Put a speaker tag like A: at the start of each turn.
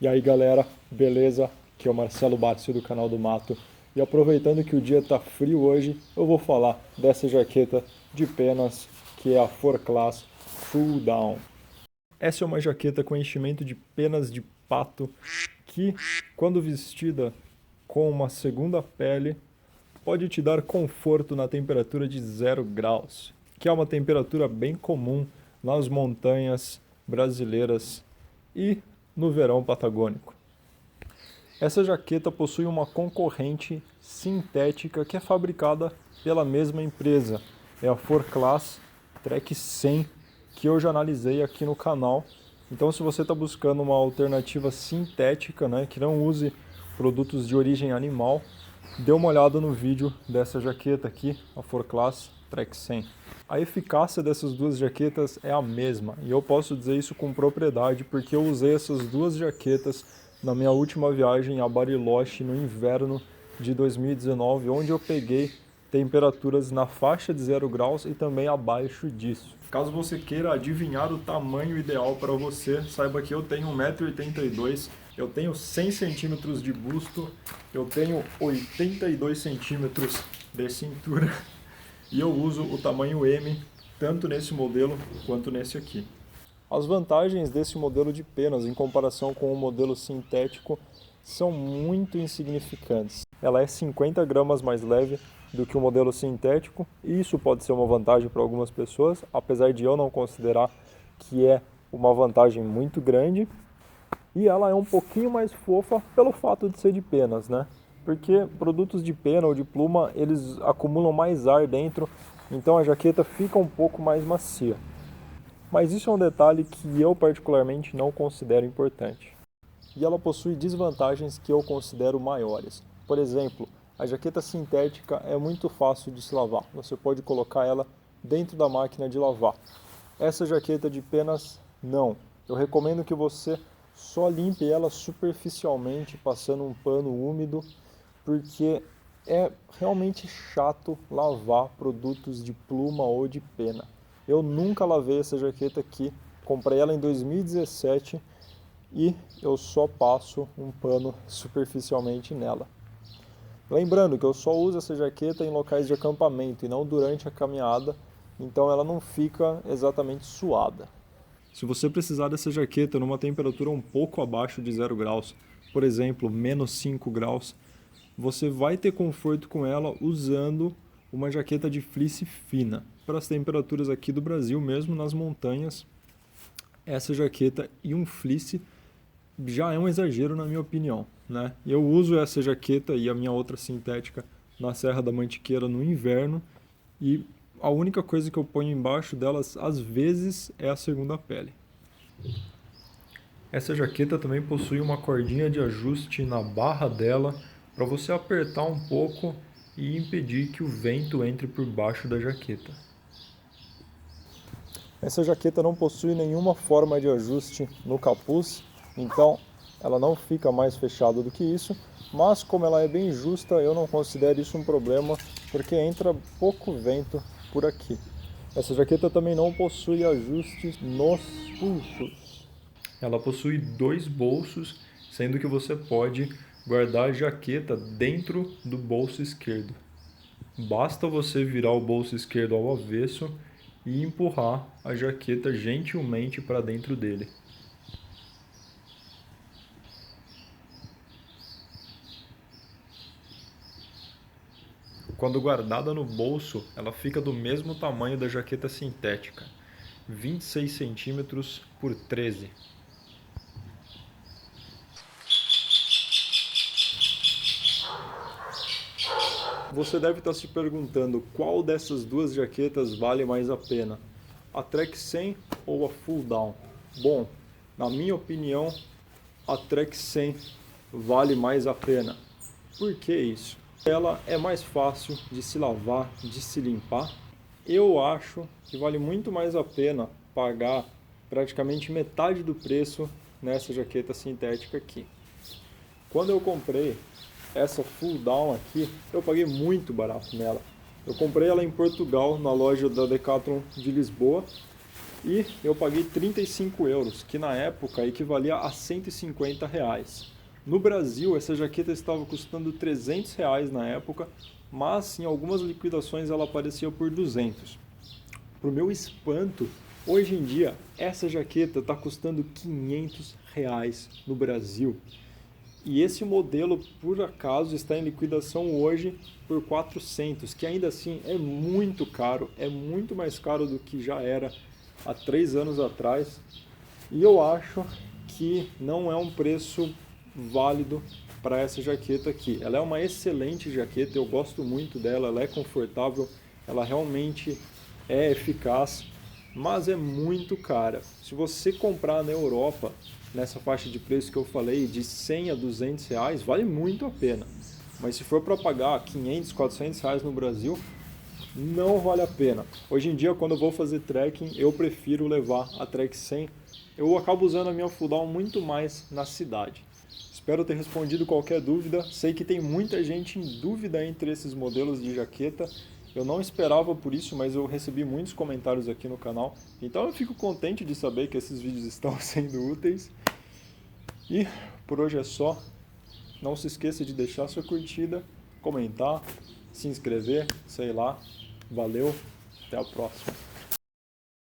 A: E aí galera, beleza? Aqui é o Marcelo Bárcio do canal do Mato. E aproveitando que o dia tá frio hoje, eu vou falar dessa jaqueta de penas que é a 4Class Full Down. Essa é uma jaqueta com enchimento de penas de pato que, quando vestida com uma segunda pele, pode te dar conforto na temperatura de 0 graus, que é uma temperatura bem comum nas montanhas brasileiras e no verão patagônico. Essa jaqueta possui uma concorrente sintética que é fabricada pela mesma empresa. É a 4Class Trek 100, que eu já analisei aqui no canal. Então, se você está buscando uma alternativa sintética, né, que não use produtos de origem animal, dê uma olhada no vídeo dessa jaqueta aqui, a 4Class Trek 100. A eficácia dessas duas jaquetas é a mesma, e eu posso dizer isso com propriedade porque eu usei essas duas jaquetas na minha última viagem a Bariloche no inverno de 2019, onde eu peguei temperaturas na faixa de 0 graus e também abaixo disso. Caso você queira adivinhar o tamanho ideal para você, saiba que eu tenho 1,82 m, eu tenho 100 centímetros de busto, eu tenho 82 centímetros de cintura e eu uso o tamanho M, tanto nesse modelo quanto nesse aqui. As vantagens desse modelo de penas em comparação com o modelo sintético são muito insignificantes. Ela é 50 gramas mais leve do que o modelo sintético, e isso pode ser uma vantagem para algumas pessoas, apesar de eu não considerar que é uma vantagem muito grande. E ela é um pouquinho mais fofa pelo fato de ser de penas, né? Porque produtos de pena ou de pluma, eles acumulam mais ar dentro, então a jaqueta fica um pouco mais macia. Mas isso é um detalhe que eu particularmente não considero importante. E ela possui desvantagens que eu considero maiores. Por exemplo, a jaqueta sintética é muito fácil de se lavar. Você pode colocar ela dentro da máquina de lavar. Essa jaqueta de penas, não. Eu recomendo que você só limpe ela superficialmente, passando um pano úmido, porque é realmente chato lavar produtos de pluma ou de pena. Eu nunca lavei essa jaqueta aqui, comprei ela em 2017 e eu só passo um pano superficialmente nela. Lembrando que eu só uso essa jaqueta em locais de acampamento e não durante a caminhada, então ela não fica exatamente suada. Se você precisar dessa jaqueta numa temperatura um pouco abaixo de 0 graus, por exemplo, menos 5 graus, você vai ter conforto com ela usando uma jaqueta de fleece fina. Para as temperaturas aqui do Brasil, mesmo nas montanhas, essa jaqueta e um fleece já é um exagero na minha opinião, né? Eu uso essa jaqueta e a minha outra sintética na Serra da Mantiqueira no inverno e a única coisa que eu ponho embaixo delas às vezes é a segunda pele. Essa jaqueta também possui uma cordinha de ajuste na barra dela para você apertar um pouco e impedir que o vento entre por baixo da jaqueta. Essa jaqueta não possui nenhuma forma de ajuste no capuz, então ela não fica mais fechada do que isso, mas como ela é bem justa, eu não considero isso um problema, porque entra pouco vento por aqui. Essa jaqueta também não possui ajustes nos pulsos. Ela possui 2 bolsos, sendo que você pode guardar a jaqueta dentro do bolso esquerdo. Basta você virar o bolso esquerdo ao avesso e empurrar a jaqueta gentilmente para dentro dele. Quando guardada no bolso, ela fica do mesmo tamanho da jaqueta sintética, 26 centímetros por 13. Você deve estar se perguntando qual dessas duas jaquetas vale mais a pena, a Trek 100 ou a Full Down? Bom, na minha opinião, a Trek 100 vale mais a pena. Por que isso? Ela é mais fácil de se lavar, de se limpar. Eu acho que vale muito mais a pena pagar praticamente metade do preço nessa jaqueta sintética aqui. Quando eu comprei essa Full Down aqui, eu paguei muito barato nela. Eu comprei ela em Portugal, na loja da Decathlon de Lisboa, E eu paguei 35 euros, que na época equivalia a 150 reais. No Brasil, essa jaqueta estava custando 300 reais na época, mas em algumas liquidações ela aparecia por 200. Para o meu espanto, hoje em dia, essa jaqueta está custando 500 reais no Brasil. E esse modelo, por acaso, está em liquidação hoje por 400, que ainda assim é muito caro, é muito mais caro do que já era há 3 anos atrás. E eu acho que não é um preço válido para essa jaqueta aqui. Ela é uma excelente jaqueta, eu gosto muito dela, ela é confortável, ela realmente é eficaz, mas é muito cara. Se você comprar na Europa, nessa faixa de preço que eu falei, de 100 a 200 reais, vale muito a pena. Mas se for para pagar 500, 400 reais no Brasil, não vale a pena. Hoje em dia, quando eu vou fazer trekking, eu prefiro levar a Trek 100. Eu acabo usando a minha full down muito mais na cidade. Espero ter respondido qualquer dúvida. Sei que tem muita gente em dúvida entre esses modelos de jaqueta. Eu não esperava por isso, mas eu recebi muitos comentários aqui no canal. Então eu fico contente de saber que esses vídeos estão sendo úteis. E por hoje é só. Não se esqueça de deixar sua curtida, comentar, se inscrever, sei lá. Valeu, até a próxima.